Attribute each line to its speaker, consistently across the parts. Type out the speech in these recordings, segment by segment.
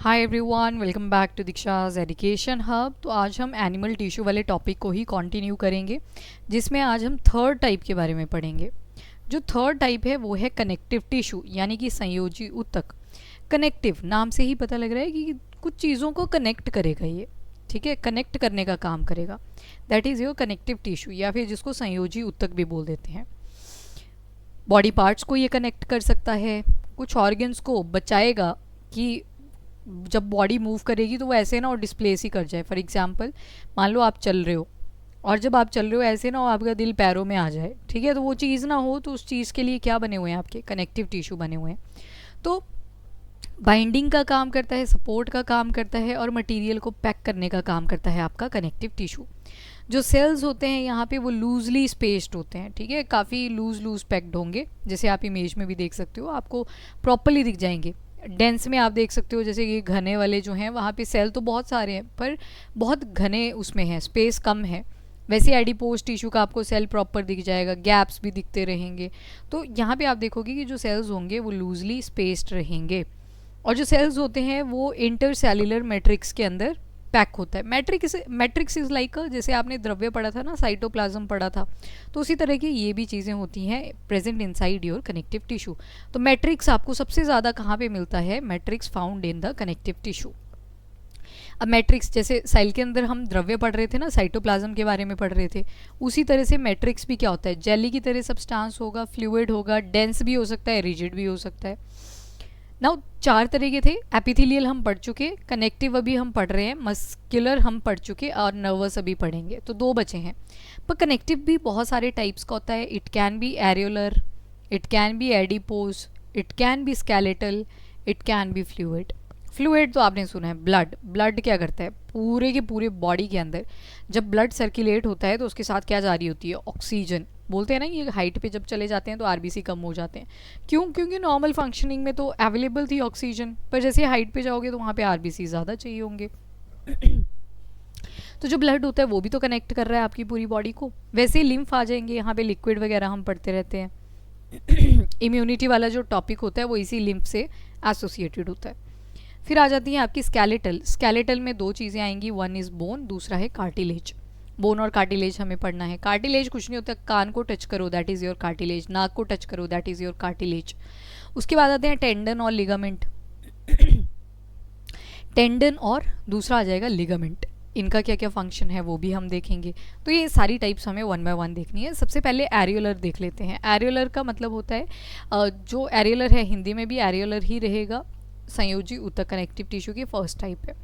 Speaker 1: Hi everyone, welcome back to Diksha's education hub. तो आज हम एनिमल टिश्यू वाले टॉपिक को ही कंटिन्यू करेंगे, जिसमें आज हम थर्ड टाइप के बारे में पढ़ेंगे। जो थर्ड टाइप है वो है कनेक्टिव टिश्यू, यानी कि संयोजी ऊतक। कनेक्टिव नाम से ही पता लग रहा है कि कुछ चीज़ों को कनेक्ट करेगा ये, ठीक है, कनेक्ट करने का काम करेगा। That is your connective tissue, या फिर जिसको संयोजी ऊतक भी बोल देते हैं। बॉडी पार्ट्स को ये कनेक्ट कर सकता है, कुछ ऑर्गन्स को बचाएगा कि जब बॉडी मूव करेगी तो वो ऐसे ना और डिस्प्लेस ही कर जाए। फॉर एग्जांपल, मान लो आप चल रहे हो और जब आप चल रहे हो ऐसे ना हो आपका दिल पैरों में आ जाए, ठीक है, तो वो चीज़ ना हो, तो उस चीज़ के लिए क्या बने हुए हैं, आपके कनेक्टिव टिश्यू बने हुए हैं। तो बाइंडिंग का काम करता है, सपोर्ट का काम करता है और मटेरियल को पैक करने का काम करता है आपका कनेक्टिव टिश्यू। जो सेल्स होते हैं यहाँ पे वो लूजली स्पेस्ड होते हैं, ठीक है, काफ़ी लूज पैक्ड होंगे, जैसे आप इमेज में भी देख सकते हो, आपको प्रॉपरली दिख जाएंगे। डेंस में आप देख सकते हो, जैसे कि घने वाले जो हैं वहाँ पे सेल तो बहुत सारे हैं पर बहुत घने उसमें है, स्पेस कम है। वैसे एडिपोज टिश्यू का आपको सेल प्रॉपर दिख जाएगा, गैप्स भी दिखते रहेंगे। तो यहाँ पे आप देखोगे कि जो सेल्स होंगे वो लूजली स्पेस्ड रहेंगे, और जो सेल्स होते हैं वो इंटरसेल्युलर मैट्रिक्स के अंदर पैक होता है। मैट्रिक्स इज लाइक, जैसे आपने द्रव्य पढ़ा था ना, साइटोप्लाज्म पढ़ा था, तो उसी तरह की ये भी चीज़ें होती हैं present inside your connective tissue. तो मैट्रिक्स आपको सबसे ज़्यादा कहाँ पे मिलता है? Matrix found in the connective tissue. अब मैट्रिक्स, जैसे सेल के अंदर हम द्रव्य पढ़ रहे थे ना, साइटोप्लाज्म के बारे में पढ़ रहे थे, उसी तरह से मैट्रिक्स भी क्या होता है? जेली की तरह सब्सटेंस होगा, फ्लूइड होगा, डेंस भी हो सकता है, रिजिड भी हो सकता है। नाउ 4 तरह के थे। एपिथेलियल हम पढ़ चुके, कनेक्टिव अभी हम पढ़ रहे हैं, मस्कुलर हम पढ़ चुके और नर्वस अभी पढ़ेंगे, तो 2 बचे हैं। पर कनेक्टिव भी बहुत सारे टाइप्स का होता है। It can be areolar, it can be adipose, it can be skeletal, it can be fluid. Fluid तो आपने सुना है, ब्लड क्या करता है पूरे के पूरे बॉडी के अंदर? जब ब्लड सर्कुलेट होता है तो उसके साथ क्या जा रही होती है? ऑक्सीजन। बोलते हैं ना, ये हाइट पे जब चले जाते हैं तो आरबीसी कम हो जाते हैं। क्यों? क्योंकि नॉर्मल फंक्शनिंग में तो अवेलेबल थी ऑक्सीजन, पर जैसे हाइट पे जाओगे तो वहाँ पे आरबीसी ज़्यादा चाहिए होंगे। तो जो ब्लड होता है वो भी तो कनेक्ट कर रहा है आपकी पूरी बॉडी को। वैसे ही लिम्फ आ जाएंगे, यहाँ पे लिक्विड वगैरह हम पढ़ते रहते हैं। इम्यूनिटी वाला जो टॉपिक होता है वो इसी लिम्फ से एसोसिएटेड होता है। फिर आ जाती है आपकी स्केलेटल। स्केलेटल में 2 चीज़ें आएंगी, वन इज़ बोन, दूसरा है कार्टिलेज। बोन और कार्टिलेज हमें पढ़ना है। कार्टिलेज कुछ नहीं होता, कान को टच करो दैट इज़ योर कार्टिलेज, नाक को टच करो दैट इज़ योर कार्टिलेज। उसके बाद आते हैं टेंडन और लिगामेंट। टेंडन और दूसरा आ जाएगा लिगामेंट। इनका क्या क्या फंक्शन है वो भी हम देखेंगे। तो ये सारी टाइप्स हमें 1 बाय 1 देखनी है। सबसे पहले एरियोलर देख लेते हैं। एरियोलर का मतलब होता है, जो एरियोलर है हिंदी में भी एरियोलर ही रहेगा, संयोजी ऊतक कनेक्टिव टिश्यू की फर्स्ट टाइप है।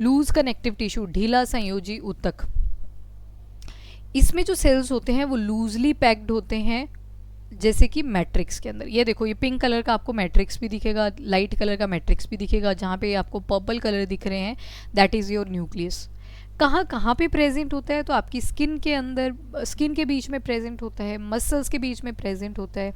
Speaker 1: लूज कनेक्टिव टिश्यू, ढीला संयोजी ऊतक। इसमें जो सेल्स होते हैं वो लूजली पैक्ड होते हैं, जैसे कि मैट्रिक्स के अंदर। ये देखो, ये पिंक कलर का आपको मैट्रिक्स भी दिखेगा, लाइट कलर का मैट्रिक्स भी दिखेगा, जहाँ पे आपको पर्पल कलर दिख रहे हैं दैट इज़ योर न्यूक्लियस। कहाँ कहाँ पे प्रेजेंट होता है? तो आपकी स्किन के अंदर, स्किन के बीच में प्रेजेंट होता है, मसल्स के बीच में प्रेजेंट होता है,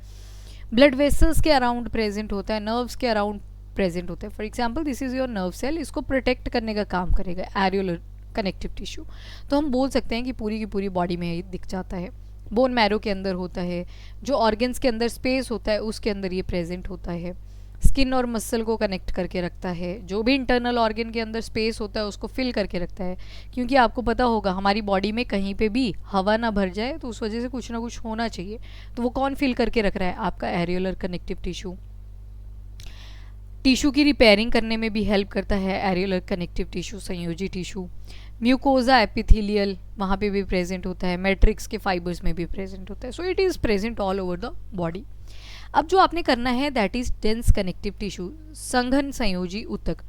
Speaker 1: ब्लड वेसल्स के अराउंड प्रेजेंट होता है, नर्व्स के अराउंड प्रेजेंट होता है। For example, this is your nerve cell, इसको प्रोटेक्ट करने का काम करेगा एरियोलर कनेक्टिव टिश्यू। तो हम बोल सकते हैं कि पूरी की पूरी बॉडी में ये दिख जाता है। बोन मैरो के अंदर होता है, जो ऑर्गन्स के अंदर स्पेस होता है उसके अंदर ये प्रेजेंट होता है। स्किन और मसल को कनेक्ट करके रखता है, जो भी इंटरनल ऑर्गन के अंदर स्पेस होता है उसको फिल करके रखता है। क्योंकि आपको पता होगा हमारी बॉडी में कहीं पे भी हवा ना भर जाए, तो उस वजह से कुछ ना कुछ होना चाहिए। तो वो कौन फिल करके रख रहा है? आपका एरियोलर कनेक्टिव टिश्यू। टिश्यू की रिपेयरिंग करने में भी हेल्प करता है एरियोलर कनेक्टिव टिश्यू, संयोजी टिश्यू। म्यूकोजा एपिथेलियल वहाँ पे भी प्रेजेंट होता है, मैट्रिक्स के फाइबर्स में भी प्रेजेंट होता है। So it is present all over the body. अब जो आपने करना है that is dense connective tissue, संघन संयोजी ऊतक।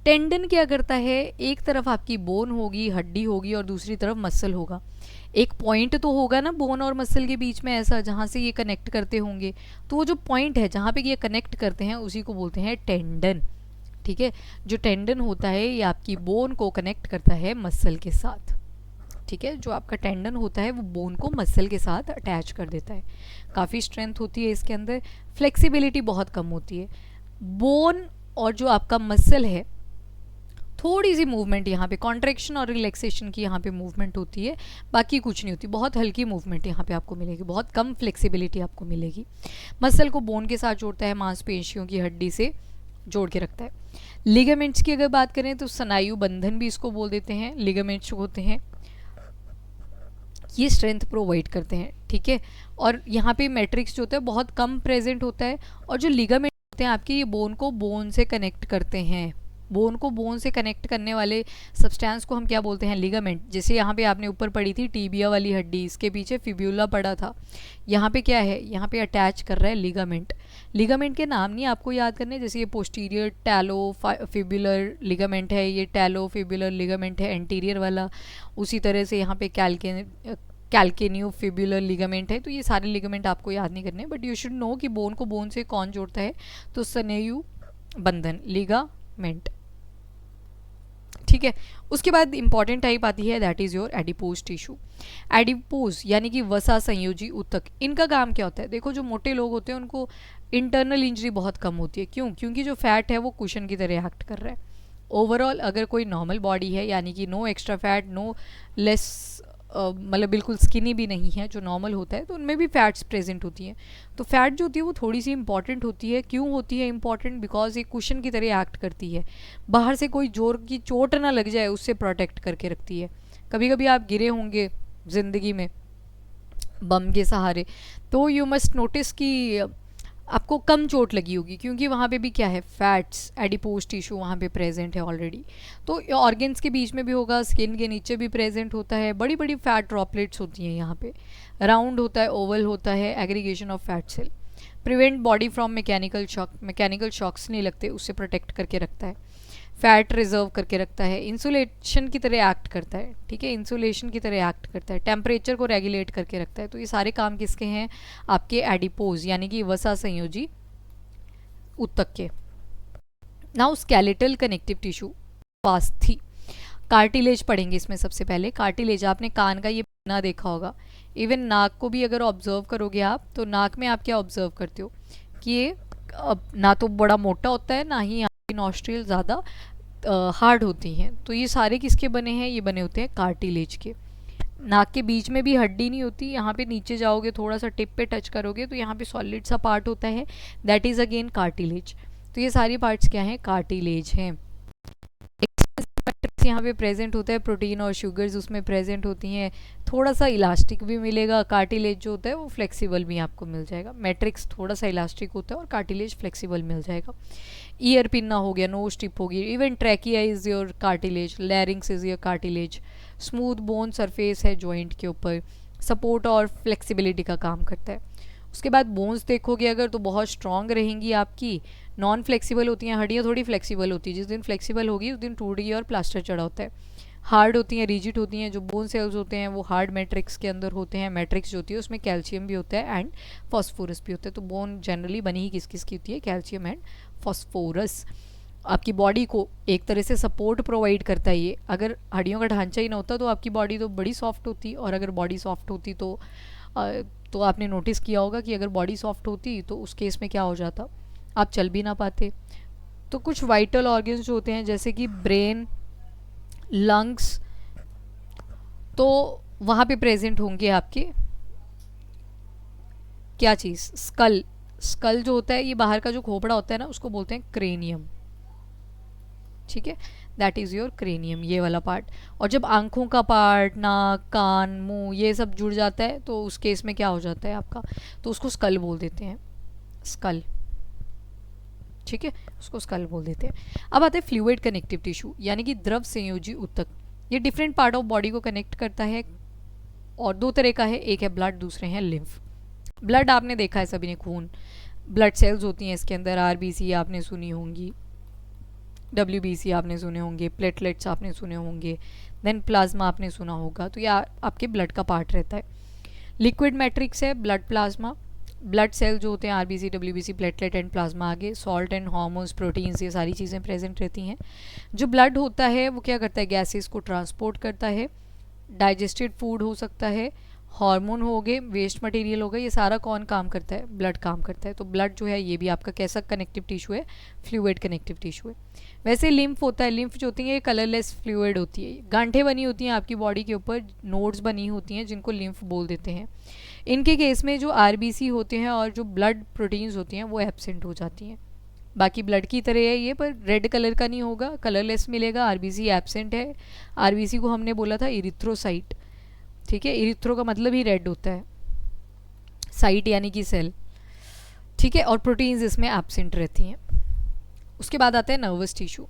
Speaker 1: टेंडन क्या करता है? एक तरफ आपकी बोन होगी, हड्डी होगी, और दूसरी तरफ मसल होगा। एक पॉइंट तो होगा ना बोन और मसल के बीच में, ऐसा जहाँ से ये कनेक्ट करते होंगे, तो वो जो पॉइंट है जहाँ पे ये कनेक्ट करते हैं उसी को बोलते हैं टेंडन, ठीक है। जो टेंडन होता है ये आपकी बोन को कनेक्ट करता है मसल के साथ, ठीक है। जो आपका टेंडन होता है वो बोन को मसल के साथ अटैच कर देता है। काफ़ी स्ट्रेंथ होती है इसके अंदर, फ्लेक्सिबिलिटी बहुत कम होती है। बोन और जो आपका मसल है, थोड़ी सी मूवमेंट यहाँ पे, कॉन्ट्रैक्शन और रिलैक्सेशन की यहाँ पे मूवमेंट होती है, बाकी कुछ नहीं होती। बहुत हल्की मूवमेंट यहाँ पे आपको मिलेगी, बहुत कम फ्लेक्सिबिलिटी आपको मिलेगी। मसल को बोन के साथ जोड़ता है, मांसपेशियों की हड्डी से जोड़ के रखता है। लिगामेंट्स की अगर बात करें तो स्नायु बंधन भी इसको बोल देते हैं। लिगामेंट्स होते हैं ये स्ट्रेंथ प्रोवाइड करते हैं, ठीक है। और यहाँ पे मैट्रिक्स जो होता है बहुत कम प्रेजेंट होता है, और जो लिगामेंट होते हैं आपके ये बोन को बोन से कनेक्ट करते हैं। बोन को बोन से कनेक्ट करने वाले सब्सटेंस को हम क्या बोलते हैं, लिगामेंट। जैसे यहाँ पे आपने ऊपर पढ़ी थी टिबिया वाली हड्डी, इसके पीछे फिब्यूला पड़ा था, यहाँ पे क्या है, यहाँ पे अटैच कर रहा है लिगामेंट। लिगामेंट के नाम नहीं आपको याद करने, जैसे ये पोस्टीरियर टैलो फिब्युलर लिगामेंट है, ये टैलो फिब्युलर लिगामेंट है एंटीरियर वाला। उसी तरह से यहाँ पे कैल्केनियो फिब्युलर लिगामेंट है। तो ये सारे लिगामेंट आपको याद नहीं करने, बट यू शुड नो कि बोन को बोन से कौन जोड़ता है, तो स्नायु बंधन लिगामेंट, ठीक है। उसके बाद इंपॉर्टेंट टाइप आती है, that is your adipose tissue. Adipose यानी कि वसा संयोजी ऊतक, इनका काम क्या होता है, देखो जो मोटे लोग होते हैं उनको इंटरनल इंजरी बहुत कम होती है। क्यों? क्योंकि जो फैट है वो कुशन की तरह एक्ट कर रहा है। ओवरऑल अगर कोई नॉर्मल बॉडी है, यानी कि no extra fat, no less, मतलब बिल्कुल स्किनी भी नहीं है, जो नॉर्मल होता है, तो उनमें भी फैट्स प्रेजेंट होती हैं। तो फैट जो होती है वो थोड़ी सी इंपॉर्टेंट होती है। क्यों होती है इंपॉर्टेंट? बिकॉज ये कुशन की तरह एक्ट करती है, बाहर से कोई जोर की चोट ना लग जाए उससे प्रोटेक्ट करके रखती है। कभी कभी आप गिरे होंगे ज़िंदगी में बम के सहारे, तो यू मस्ट नोटिस कि आपको कम चोट लगी होगी, क्योंकि वहाँ पे भी क्या है, फैट्स, एडिपोज टिश्यू वहाँ पे प्रेजेंट है ऑलरेडी। तो ऑर्गन्स के बीच में भी होगा, स्किन के नीचे भी प्रेजेंट होता है, बड़ी बड़ी फैट ड्रॉपलेट्स होती हैं यहाँ पे। राउंड होता है, ओवल होता है, aggregation of fat cell. Prevent body from mechanical shock, mechanical shocks नहीं लगते, उससे प्रोटेक्ट करके रखता है। फैट रिजर्व करके रखता है, इंसुलेशन की तरह एक्ट करता है, ठीक है, इंसुलेशन की तरह एक्ट करता है, टेम्परेचर को रेगुलेट करके रखता है। तो ये सारे काम किसके हैं, आपके एडिपोज यानी कि वसा संयोजी ऊतक के। नाउ स्केलेटल कनेक्टिव टिश्यू, पास्थी, कार्टिलेज पढ़ेंगे इसमें। सबसे पहले कार्टिलेज, आपने कान का ये ना देखा होगा, इवन नाक को भी अगर ऑब्जर्व करोगे आप, तो नाक में आप क्या ऑब्जर्व करते हो कि ये ना तो बड़ा मोटा होता है, ना ही नॉस्ट्रिल ज़्यादा हार्ड होती हैं। तो ये सारे किसके बने हैं, ये बने होते हैं कार्टिलेज के। नाक के बीच में भी हड्डी नहीं होती, यहाँ पे नीचे जाओगे थोड़ा सा टिप पे टच करोगे तो यहाँ पे सॉलिड सा पार्ट होता है, दैट इज़ अगेन कार्टिलेज। तो ये सारी पार्ट्स क्या हैं, कार्टिलेज हैं। यहाँ पे प्रेजेंट होता है, प्रोटीन और शुगर्स उसमें प्रेजेंट होती हैं, थोड़ा सा इलास्टिक भी मिलेगा। कार्टिलेज जो होता है वो फ्लेक्सिबल भी आपको मिल जाएगा। मैट्रिक्स थोड़ा सा इलास्टिक होता है और कार्टिलेज फ्लेक्सिबल मिल जाएगा। ईयर पिन्ना हो गया, नोज टिप होगी, even trachea is your cartilage, लैरिंग्स is your cartilage. Smooth bone surface है जॉइंट के ऊपर, सपोर्ट और फ्लेक्सिबिलिटी का काम करता है। उसके बाद बोन्स देखोगे अगर तो बहुत स्ट्रॉन्ग रहेंगी आपकी, नॉन फ्लेक्सिबल होती हैं, हड्डियाँ थोड़ी फ्लेक्सिबल होती है, जिस दिन फ्लेक्सिबल होगी उस दिन टूटेगी और प्लास्टर चढ़ा होता है। हार्ड होती हैं, रिजिड होती हैं, जो बोन सेल्स होते हैं वो हार्ड मैट्रिक्स के अंदर होते हैं। मैट्रिक्स जो होती है उसमें कैल्शियम भी होता है एंड फॉस्फोरस भी होता है। तो बोन जनरली बनी ही किस किस की होती है, कैल्शियम एंड फॉस्फोरस। आपकी बॉडी को एक तरह से सपोर्ट प्रोवाइड करता है ये। अगर हड्डियों का ढांचा ही ना होता तो आपकी बॉडी तो बड़ी सॉफ्ट होती, और अगर बॉडी सॉफ्ट होती तो आपने नोटिस किया होगा कि अगर बॉडी सॉफ्ट होती तो उस केस में क्या हो जाता, आप चल भी ना पाते। तो कुछ वाइटल ऑर्गन्स जो होते हैं जैसे कि ब्रेन, लंग्स, तो वहाँ पे प्रेजेंट होंगे आपके क्या चीज़, स्कल। स्कल जो होता है ये बाहर का जो खोपड़ा होता है ना उसको बोलते हैं क्रेनियम, ठीक है, दैट इज़ योर क्रेनियम, ये वाला पार्ट। और जब आंखों का पार्ट, नाक, कान, मुंह ये सब जुड़ जाता है तो उस केस में क्या हो जाता है आपका, तो उसको स्कल बोल देते हैं, स्कल, ठीक है, उसको स्कल बोल देते हैं। अब आते हैं फ्लूइड कनेक्टिव टिश्यू यानी कि द्रव संयोजी ऊतक। ये डिफरेंट पार्ट ऑफ बॉडी को कनेक्ट करता है और दो तरह का है, एक है ब्लड, दूसरे हैं लिम्फ। ब्लड आपने देखा है सभी ने, खून, ब्लड सेल्स होती हैं इसके अंदर, आरबीसी आपने सुनी होंगी, डब्ल्यूबीसी आपने सुने होंगे, प्लेटलेट्स आपने सुने होंगे, देन प्लाज्मा आपने सुना होगा। तो ये आपके ब्लड का पार्ट रहता है। लिक्विड मैट्रिक्स है ब्लड प्लाज्मा, ब्लड सेल जो होते हैं RBC, WBC, platelet and plasma, आगे सॉल्ट एंड हार्मोन्स, प्रोटीन्स, ये सारी चीज़ें प्रेजेंट रहती हैं। जो ब्लड होता है वो क्या करता है, गैसेस को ट्रांसपोर्ट करता है, डाइजेस्टेड फूड हो सकता है, हार्मोन हो गए, वेस्ट मटेरियल हो गए, ये सारा कौन काम करता है, ब्लड काम करता है। तो ब्लड जो है ये भी आपका कैसा कनेक्टिव टिश्यू है, फ्लूइड कनेक्टिव टिश्यू है। वैसे लिम्फ होता है, लिम्फ जो होती है ये कलरलेस फ्लूइड होती है, गांठें बनी होती हैं आपकी बॉडी के ऊपर, नोड्स बनी होती हैं जिनको लिम्फ बोल देते हैं। इनके केस में जो आरबीसी होते हैं और जो ब्लड प्रोटीन्स होती हैं वो एब्सेंट हो जाती हैं, बाकी ब्लड की तरह है ये, पर रेड कलर का नहीं होगा, कलरलेस मिलेगा। आरबीसी एब्सेंट है। आरबीसी को हमने बोला था इरिथ्रोसाइट, ठीक है, इरिथ्रो का मतलब ही रेड होता है, साइट यानी कि सेल, ठीक है, और प्रोटीन्स इसमें एब्सेंट रहती हैं। उसके बाद आता है नर्वस टिश्यू।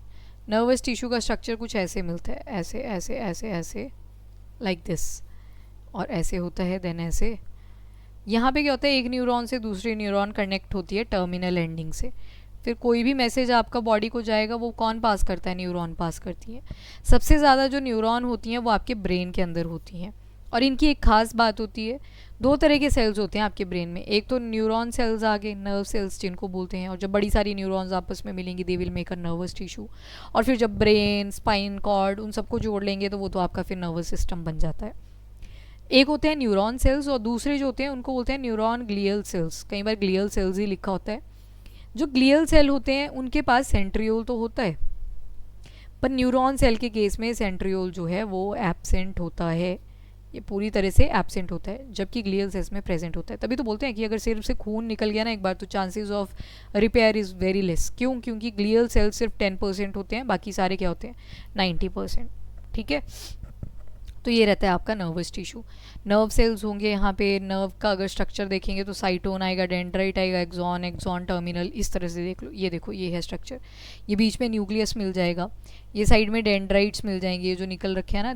Speaker 1: नर्वस टिश्यू का स्ट्रक्चर कुछ ऐसे मिलता है, ऐसे ऐसे ऐसे ऐसे, लाइक दिस, और ऐसे होता है, देन ऐसे। यहाँ पे क्या होता है, एक न्यूरॉन से दूसरे न्यूरॉन कनेक्ट होती है टर्मिनल एंडिंग से। फिर कोई भी मैसेज आपका बॉडी को जाएगा वो कौन पास करता है, न्यूरॉन पास करती है। सबसे ज़्यादा जो न्यूरॉन होती हैं वो आपके ब्रेन के अंदर होती हैं, और इनकी एक खास बात होती है, दो तरह के सेल्स होते हैं आपके ब्रेन में। एक तो न्यूरॉन सेल्स आ गए, नर्व सेल्स जिनको बोलते हैं, और जब बड़ी सारी न्यूरॉन्स आपस में मिलेंगी they will make a nervous tissue. और फिर जब ब्रेन, स्पाइन कॉर्ड, उन सबको जोड़ लेंगे तो वो तो आपका फिर नर्वस सिस्टम बन जाता है। एक होते हैं न्यूरॉन सेल्स, और दूसरे जो होते हैं उनको बोलते हैं न्यूरॉन ग्लियल सेल्स। कई बार ग्लियल सेल्स ही लिखा होता है। जो ग्लियल सेल होते हैं उनके पास सेंट्रियोल तो होता है, पर न्यूरॉन सेल के केस में सेंट्रियोल जो है वो एब्सेंट होता है, ये पूरी तरह से एब्सेंट होता है, जबकि ग्लियल सेल्स में प्रेजेंट होता है। तभी तो बोलते हैं कि अगर सिर्फ से खून निकल गया ना एक बार तो chances of repair is very less. क्यों? क्योंकि ग्लियल सेल्स सिर्फ 10% होते हैं, बाकी सारे क्या होते हैं, 90%, ठीक है। तो ये रहता है आपका नर्वस टिश्यू। नर्व सेल्स होंगे यहाँ पे, नर्व का अगर स्ट्रक्चर देखेंगे तो साइटोन आएगा, डेंड्राइट आएगा, एक्सॉन, एक्सॉन टर्मिनल, इस तरह से देख लो। ये देखो, ये है स्ट्रक्चर। ये बीच में न्यूक्लियस मिल जाएगा, ये साइड में डेंड्राइट्स मिल जाएंगे, ये जो निकल रखे हैं ना,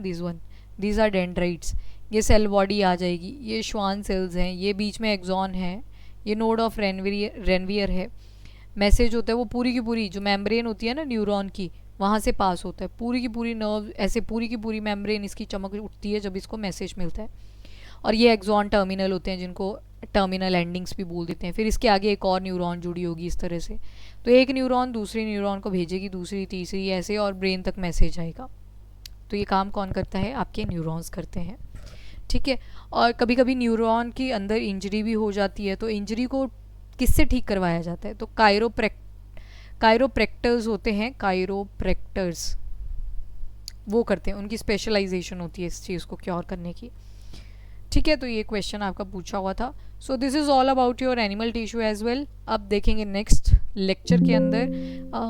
Speaker 1: दीज आर डेंड्राइट्स। ये सेल बॉडी आ जाएगी, ये श्वान सेल्स हैं, ये बीच में एक्सॉन है, ये नोड ऑफ रेनवियर है। मैसेज होता है वो पूरी की पूरी जो मेम्ब्रेन होती है ना न्यूरॉन की, वहाँ से पास होता है, पूरी की पूरी नर्व, ऐसे पूरी की पूरी मेम्ब्रेन इसकी चमक उठती है जब इसको मैसेज मिलता है। और ये एक्सॉन टर्मिनल होते हैं जिनको टर्मिनल एंडिंग्स भी बोल देते हैं। फिर इसके आगे एक और न्यूरॉन जुड़ी होगी इस तरह से, तो एक न्यूरॉन दूसरी न्यूरॉन को भेजेगी, दूसरी तीसरी, ऐसे, और ब्रेन तक मैसेज आएगा। तो ये काम कौन करता है, आपके न्यूरॉन्स करते हैं, ठीक है। और कभी कभी न्यूरॉन के अंदर इंजरी भी हो जाती है, तो इंजरी को किससे ठीक करवाया जाता है, तो कायरोप्रैक्टर्स होते हैं, कायरोप्रैक्टर्स वो करते हैं, उनकी स्पेशलाइजेशन होती है इस चीज़ को क्योर करने की, ठीक है। तो ये क्वेश्चन आपका पूछा हुआ था। So this is all about your animal tissue as well. अब देखेंगे नेक्स्ट लेक्चर के अंदर,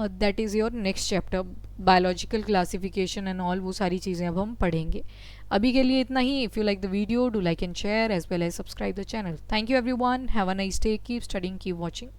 Speaker 1: that is your next chapter, biological classification and all, वो सारी चीज़ें अब हम पढ़ेंगे। अभी के लिए इतना ही। If you like the video, do like and share as well as subscribe the channel. Thank you everyone, have a nice day, keep studying, keep watching.